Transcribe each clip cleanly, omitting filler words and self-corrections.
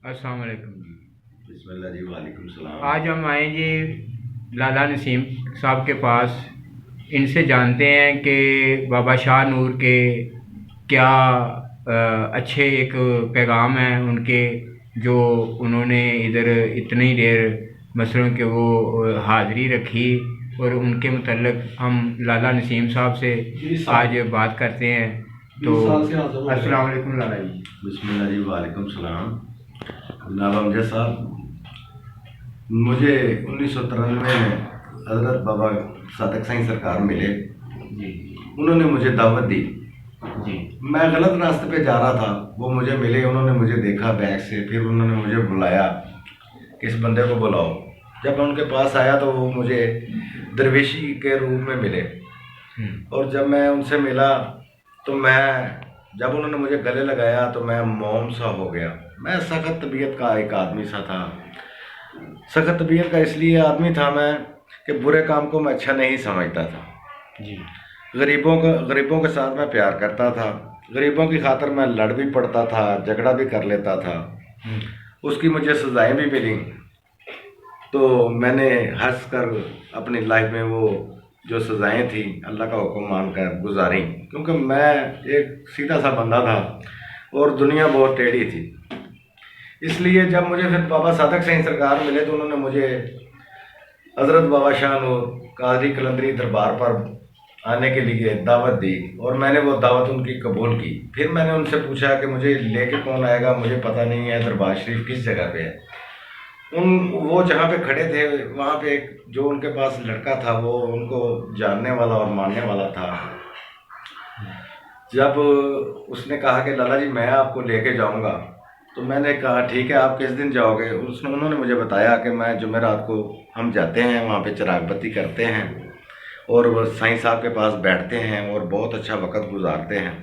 अस्सलाम वालेकुम जी। बिस्मिल्लाह जी, वालेकुम सलाम। आज हम आए जी लाला नसीम साहब के पास। इनसे जानते हैं कि बाबा शाह नूर के क्या अच्छे एक पैगाम हैं उनके, जो उन्होंने इधर इतनी देर मसलों के वो हाज़िरी रखी, और उनके मतलब हम लाला नसीम साहब से आज बात करते हैं। तो अस्सलाम वालेकुम लाला जी। बिस्मिल्लाह जी, वालेकुम सलाम। जनाब अमजद साहब, मुझे 1993 में हज़रत बाबा सादक साईं सरकार मिले जी उन्होंने मुझे दावत दी। जी मैं गलत रास्ते पे जा रहा था, वो मुझे मिले, उन्होंने मुझे देखा बैग से, फिर उन्होंने मुझे बुलाया कि इस बंदे को बुलाओ। जब मैं उनके पास आया तो वो मुझे दरवेशी के रूप में मिले, और जब मैं उनसे मिला तो जब उन्होंने मुझे गले लगाया तो मैं मौन सा हो गया। मैं सख्त तबीयत का एक आदमी सा था। सख्त तबीयत का इसलिए आदमी था मैं कि बुरे काम को मैं अच्छा नहीं समझता था। जी गरीबों के साथ मैं प्यार करता था। गरीबों की खातिर मैं लड़ भी पड़ता था, झगड़ा भी कर लेता था। उसकी मुझे सजाएं भी मिली, तो मैंने हंस कर अपनी लाइफ में वो जो सजाएं थी अल्लाह का हुक्म मानकर गुजारी, क्योंकि मैं एक सीधा सा बंदा था और दुनिया बहुत टेढ़ी थी। इसलिए जब मुझे फिर बाबा सादक साईं सरकार मिले तो उन्होंने मुझे हज़रत बाबा शाह नूर कादरी कलंदरी दरबार पर आने के लिए दावत दी, और मैंने वो दावत उनकी कबूल की। फिर मैंने उनसे पूछा कि मुझे लेके कौन आएगा, मुझे पता नहीं है दरबार शरीफ किस जगह पे है। वो जहाँ पे खड़े थे वहाँ पे एक जो उनके पास लड़का था वो उनको जानने वाला और मानने वाला था। जब उसने कहा कि लाला जी मैं आपको लेके जाऊंगा, तो मैंने कहा ठीक है, आप किस दिन जाओगे। उन्होंने मुझे बताया कि मैं जुमेरात को हम जाते हैं, वहाँ पे चिराग बत्ती करते हैं और वो साईं साहब के पास बैठते हैं और बहुत अच्छा वक्त गुजारते हैं।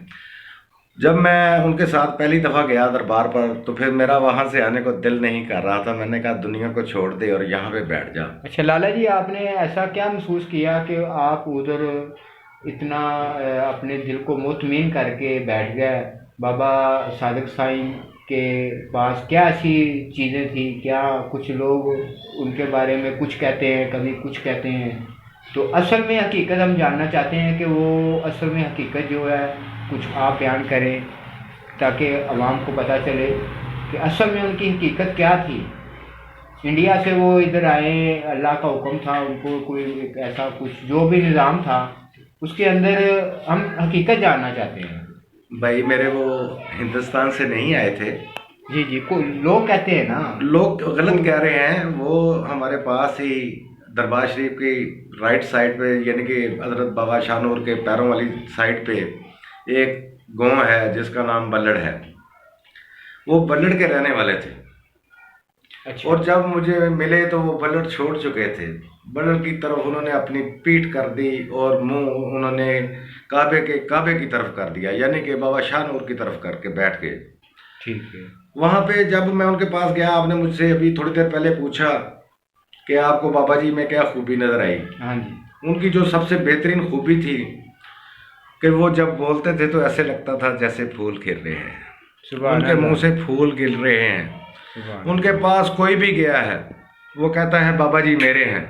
जब मैं उनके साथ पहली दफ़ा गया दरबार पर तो फिर मेरा वहाँ से आने को दिल नहीं कर रहा था। मैंने कहा दुनिया को छोड़ दे और यहाँ पे बैठ जा। अच्छा लाला जी, आपने ऐसा क्या महसूस किया कि आप उधर इतना अपने दिल को मुतमिन करके बैठ गए? बाबा सादिक साईं के पास क्या ऐसी चीज़ें थी? क्या कुछ लोग उनके बारे में कुछ कहते हैं, कभी कुछ कहते हैं, तो असल में हकीकत हम जानना चाहते हैं कि वो असल में हकीकत जो है कुछ आप बयान करें ताकि आवाम को पता चले कि असल में उनकी हकीकत क्या थी। इंडिया से वो इधर आए, अल्लाह का हुक्म था उनको, कोई एक ऐसा कुछ जो भी निज़ाम था उसके अंदर हम हकीकत जानना चाहते हैं। भाई मेरे वो हिंदुस्तान से नहीं आए थे। जी जी, कोई लोग कहते हैं ना। लोग गलत कह रहे हैं। वो हमारे पास ही दरबार शरीफ की राइट साइड पे, यानी कि हजरत बाबा शाहनूर के पैरों वाली साइड पे एक गांव है जिसका नाम बल्लड़ है। वो बल्लड़ के रहने वाले थे। अच्छा। और जब मुझे मिले तो वो बल्लड़ छोड़ चुके थे। बल्लड़ की तरफ उन्होंने अपनी पीठ कर दी और मुंह उन्होंने काबे की तरफ कर दिया, यानी कि बाबा शाहनूर की तरफ करके बैठ गए। ठीक है। वहां पे जब मैं उनके पास गया, आपने मुझसे अभी थोड़ी देर पहले पूछा कि आपको बाबा जी में क्या खूबी नजर आई। हाँ जी। उनकी जो सबसे बेहतरीन खूबी थी कि वो जब बोलते थे तो ऐसे लगता था जैसे फूल खिल रहे हैं, सुभान उनके अल्लाह। मुंह से फूल गिर रहे हैं। सुभान उनके अल्लाह। पास कोई भी गया है वो कहता है बाबा जी मेरे हैं,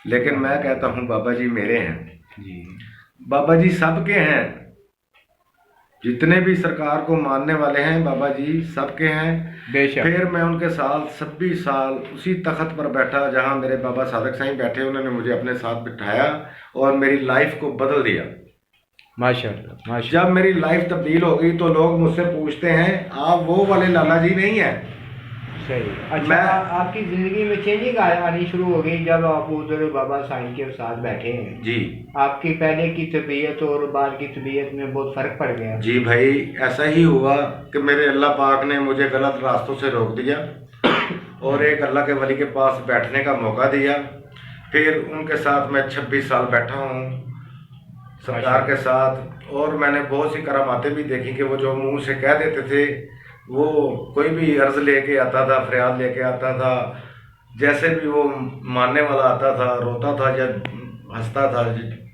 लेकिन मैं कहता हूँ बाबा जी मेरे हैं। जी। बाबा जी सबके हैं। जितने भी सरकार को मानने वाले हैं बाबा जी सबके हैं। बेशक। फिर मैं उनके साथ 26 साल उसी तख्त पर बैठा जहां मेरे बाबा सादक साईं बैठे। उन्होंने मुझे अपने साथ बिठाया और मेरी लाइफ को बदल दिया। माशाल्लाह माशाल्लाह। जब मेरी लाइफ तब्दील हो गई तो लोग मुझसे पूछते हैं आप वो वाले लाला जी नहीं हैं। सही। अच्छा, मैं आपकी ज़िंदगी में चेंजिंग आनी शुरू हो गई जब आप उधर बाबा साईं के साथ बैठे हैं? जी आपकी पहले की तबीयत और बाद की तबीयत में बहुत फ़र्क पड़ गया? जी भाई, ऐसा ही हुआ कि मेरे अल्लाह पाक ने मुझे गलत रास्तों से रोक दिया और एक अल्लाह के वली के पास बैठने का मौका दिया। फिर उनके साथ मैं 26 साल बैठा हूँ सरकार के साथ, और मैंने बहुत सी करामातें भी देखी कि वो जो मुंह से कह देते थे, वो कोई भी अर्ज लेके आता था, फरियाद लेके आता था, जैसे भी वो मानने वाला आता था, रोता था या हंसता था,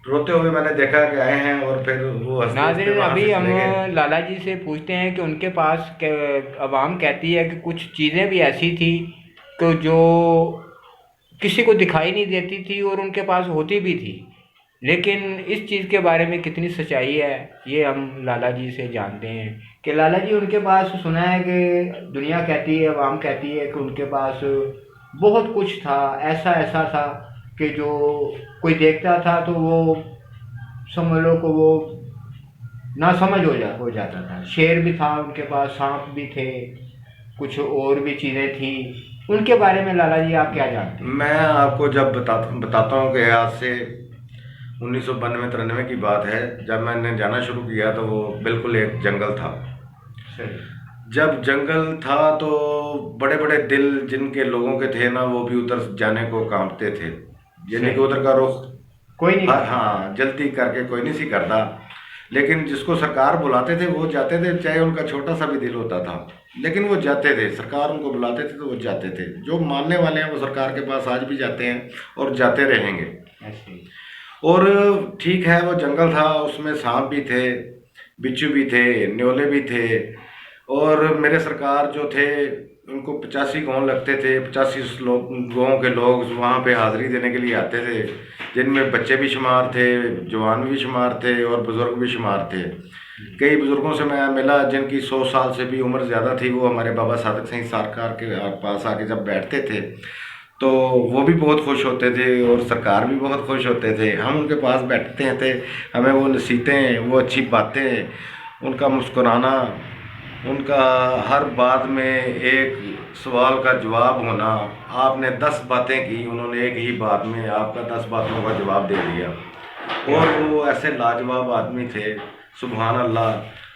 रोते हुए मैंने देखा कि आए हैं, और फिर वो हंसते हंसते नाज़रीन, वहाँ से अभी हम चले गए। लाला जी से पूछते हैं कि उनके पास अवाम कहती है कि कुछ चीज़ें भी ऐसी थी कि जो किसी को दिखाई नहीं देती थी और उनके पास होती भी थी, लेकिन इस चीज़ के बारे में कितनी सच्चाई है ये हम लाला जी से जानते हैं। कि लाला जी, उनके पास सुना है कि दुनिया कहती है, अवाम कहती है कि उनके पास बहुत कुछ था, ऐसा ऐसा था कि जो कोई देखता था तो वो समझ लो कि वो ना समझ हो जाता था। शेर भी था उनके पास, सांप भी थे, कुछ और भी चीज़ें थी। उनके बारे में लाला जी आप क्या जानते हैं? मैं आपको जब बताता हूँ कि आज से 1992-93 की बात है, जब मैंने जाना शुरू किया तो वो बिल्कुल एक जंगल था। सही। जब जंगल था तो बड़े बड़े दिल जिनके लोगों के थे ना, वो भी उधर जाने को कांपते थे, यानी कि सही। उधर का रुख कोई नहीं हाँ करता। हाँ, जल्दी करके कोई नहीं सी करता। लेकिन जिसको सरकार बुलाते थे वो जाते थे, चाहे उनका छोटा सा भी दिल होता था, लेकिन वो जाते थे। सरकार उनको बुलाते थे तो वो जाते थे। जो मानने वाले हैं वो सरकार के पास आज भी जाते हैं और जाते रहेंगे। ऐसे ही। और ठीक है, वो जंगल था, उसमें सांप भी थे, बिच्छू भी थे, न्योले भी थे। और मेरे सरकार जो थे उनको 85 गांव लगते थे, 85 लोग गाँव के लोग वहाँ पे हाजिरी देने के लिए आते थे, जिनमें बच्चे भी शुमार थे, जवान भी शुमार थे और बुज़ुर्ग भी शुमार थे। कई बुज़ुर्गों से मैं मिला जिनकी 100 साल से भी उम्र ज़्यादा थी। वो हमारे बाबा सादक सिंह सरकार के पास आके जब बैठते थे तो वो भी बहुत खुश होते थे और सरकार भी बहुत खुश होते थे। हम उनके पास बैठते थे, हमें वो नसीहतें, वो अच्छी बातें, उनका मुस्कुराना, उनका हर बात में एक सवाल का जवाब होना। आपने 10 बातें की, उन्होंने एक ही बात में आपका 10 बातों का जवाब दे दिया। और वो ऐसे लाजवाब आदमी थे, सुभान अल्लाह,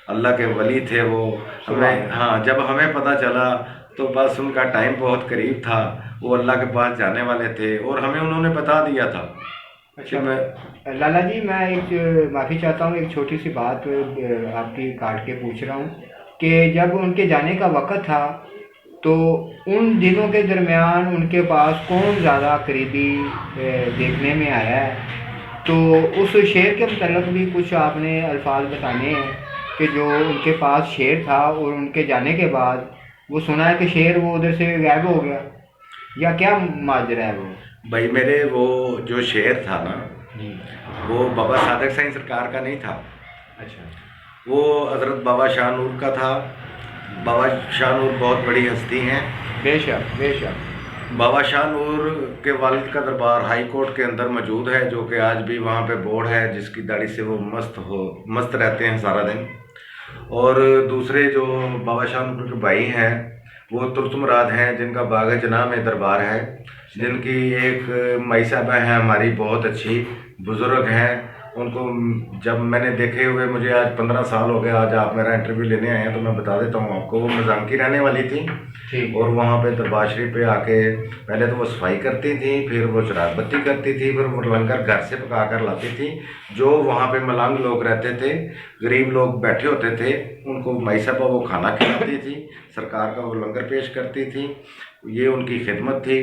अल्लाह के वली थे वो। हमें हाँ, जब हमें पता चला तो बस उनका टाइम बहुत करीब था, वो अल्लाह के पास जाने वाले थे और हमें उन्होंने बता दिया था कि अच्छा मैं। लाला जी, मैं एक माफ़ी चाहता हूँ, एक छोटी सी बात आपकी काट के पूछ रहा हूँ कि जब उनके जाने का वक़्त था तो उन दिनों के दरमियान उनके पास कौन ज़्यादा करीबी देखने में आया है? तो उस शेर के मतलब भी कुछ आपने अल्फाज बताने हैं कि जो उनके पास शेर था और उनके जाने के बाद वो सुना है कि शेर वो उधर से गायब हो गया, या क्या माजरा है वो? भाई मेरे, वो जो शेर था ना, जी। वो बाबा सादक साईं सरकार का नहीं था। अच्छा। वो हज़रत बाबा शाह नूर का था। बाबा शाह नूर बहुत बड़ी हस्ती हैं। बेशक बेशक। बाबा शाह नूर के वालिद का दरबार हाई कोर्ट के अंदर मौजूद है, जो कि आज भी वहाँ पे बोर्ड है, जिसकी दाढ़ी से वो मस्त रहते हैं सारा दिन। और दूसरे जो बाबा शाह नूर के भाई हैं वो तुर्तुमराद हैं, जिनका बाग जनाह में दरबार है, जिनकी एक माई साहबा हैं हमारी, बहुत अच्छी बुज़ुर्ग हैं। उनको जब मैंने देखे हुए, मुझे आज 15 साल हो गए, आज आप मेरा इंटरव्यू लेने आए हैं तो मैं बता देता हूँ आपको। वो मजान की रहने वाली थी ठीक। और वहाँ पे दरबार शरीफ पे आके पहले तो वो सफाई करती थी, फिर वो चराग बत्ती करती थी, फिर वो लंगर घर से पका कर लाती थी। जो वहाँ पे मलंग लोग रहते थे, गरीब लोग बैठे होते थे, उनको माई साहबा वो खाना खिलाती थी, सरकार का वो लंगर पेश करती थी। ये उनकी खिदमत थी।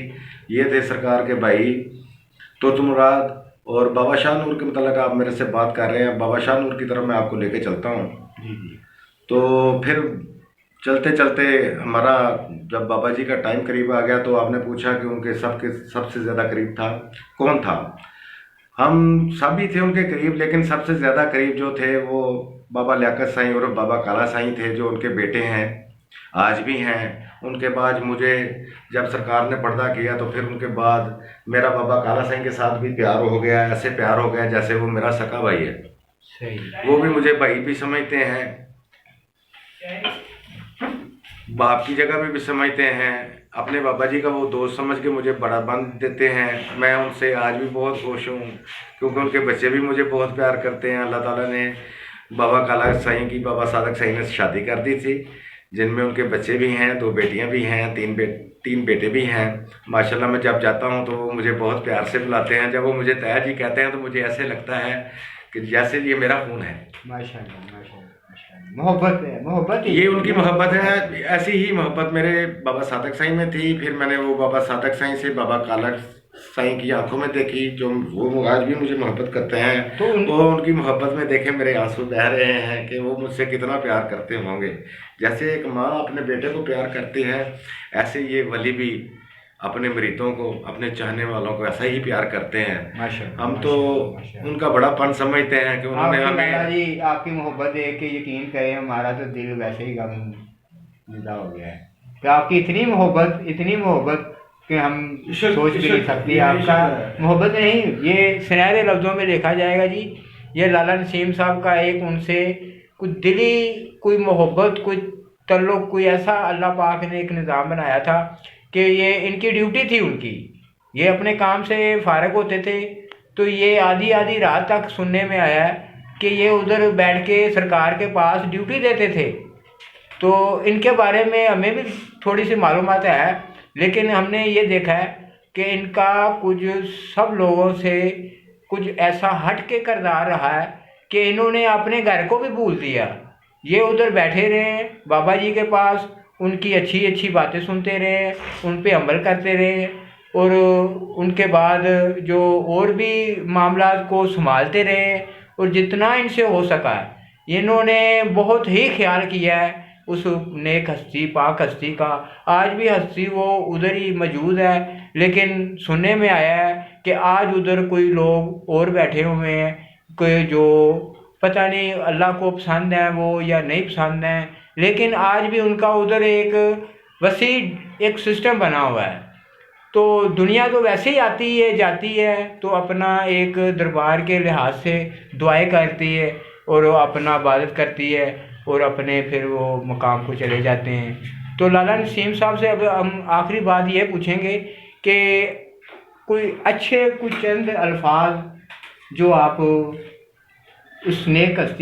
ये थे सरकार के भाई तुर्तमुराद। और बाबा शाह नूर के मतलब आप मेरे से बात कर रहे हैं, बाबा शाह नूर की तरफ मैं आपको लेके चलता हूँ। जी जी। तो फिर चलते चलते हमारा जब बाबा जी का टाइम करीब आ गया तो आपने पूछा कि उनके सबसे ज़्यादा करीब था कौन था। हम सभी थे उनके करीब, लेकिन सबसे ज़्यादा करीब जो थे वो बाबा लियाकत साईं और बाबा काला साईं थे, जो उनके बेटे हैं, आज भी हैं। उनके बाद मुझे जब सरकार ने पर्दा किया तो फिर उनके बाद मेरा बाबा काला साईं के साथ भी प्यार हो गया, ऐसे प्यार हो गया जैसे वो मेरा सका भाई है। सही। वो भी मुझे भाई भी समझते हैं, बाप की जगह भी समझते हैं, अपने बाबा जी का वो दोस्त समझ के मुझे बड़ा बंद देते हैं। मैं उनसे आज भी बहुत खुश हूँ क्योंकि उनके बच्चे भी मुझे बहुत प्यार करते हैं। अल्लाह ताला ने बाबा काला साईं की, बाबा सादक साईं ने शादी कर दी थी, जिनमें उनके बच्चे भी हैं, 2 बेटियां भी हैं, 3 बेटे भी हैं। माशाल्लाह मैं जब जाता हूँ तो वो मुझे बहुत प्यार से बुलाते हैं। जब वो मुझे ताया जी कहते हैं तो मुझे ऐसे लगता है कि जैसे ये मेरा खून है। माशाल्लाह माशाल्लाह माशाल्लाह। मोहब्बत है, मोहब्बत ही ये उनकी मोहब्बत है। ऐसी ही मोहब्बत मेरे बाबा सादक साईं में थी। फिर मैंने वो बाबा सादक साईं से बाबा काला साईं की आंखों में देखी, जो वो आज भी मुझे मोहब्बत करते हैं। तो वो उनकी मोहब्बत में देखे मेरे आंसू बह रहे हैं कि वो मुझसे कितना प्यार करते होंगे। जैसे एक माँ अपने बेटे को प्यार करती है, ऐसे ये वली भी अपने मरीतों को, अपने चाहने वालों को ऐसा ही प्यार करते हैं। माशाल्लाह, हम तो माशाल्लाह, माशाल्लाह। उनका बड़ापन समझते हैं कि उन्होंने आपकी हमें। लाला जी, आपकी मोहब्बत देख के यकीन करें, हमारा तो दिल वैसे ही गम जुदा हो गया है कि आपकी इतनी मोहब्बत कि हम सोच भी नहीं सकते। आपका मोहब्बत नहीं, ये सुनहरे लफ्ज़ों में देखा जाएगा जी। ये लाला नसीम साहब का एक उनसे कुछ दिली कोई मोहब्बत, कोई तल्लुक़, कोई ऐसा अल्लाह पाक ने एक निज़ाम बनाया था कि ये इनकी ड्यूटी थी उनकी। ये अपने काम से फारग होते थे तो ये आधी आधी रात तक सुनने में आया है कि ये उधर बैठ के सरकार के पास ड्यूटी देते थे। तो इनके बारे में हमें भी थोड़ी सी मालूमात है, लेकिन हमने ये देखा है कि इनका कुछ सब लोगों से कुछ ऐसा हट के किरदार रहा है कि इन्होंने अपने घर को भी भूल दिया। ये उधर बैठे रहे बाबा जी के पास, उनकी अच्छी अच्छी बातें सुनते रहे, उन पे अमल करते रहे, और उनके बाद जो और भी मामला को संभालते रहे, और जितना इनसे हो सका है इन्होंने बहुत ही ख्याल किया है उस नेक हस्ती, पाक हस्ती का। आज भी हस्ती वो उधर ही मौजूद है, लेकिन सुनने में आया है कि आज उधर कोई लोग और बैठे हुए हैं कोई जो पता नहीं अल्लाह को पसंद है वो या नहीं पसंद है, लेकिन आज भी उनका उधर एक वसी एक सिस्टम बना हुआ है। तो दुनिया तो वैसे ही आती है जाती है, तो अपना एक दरबार के लिहाज से दुआएं करती है और अपना इबादत करती है और अपने फिर वो मकाम को चले जाते हैं। तो लाला नसीम साहब से अब हम आखिरी बात ये पूछेंगे कि कोई अच्छे कुछ चंद अल्फाज जो आप उस नेक हस्ती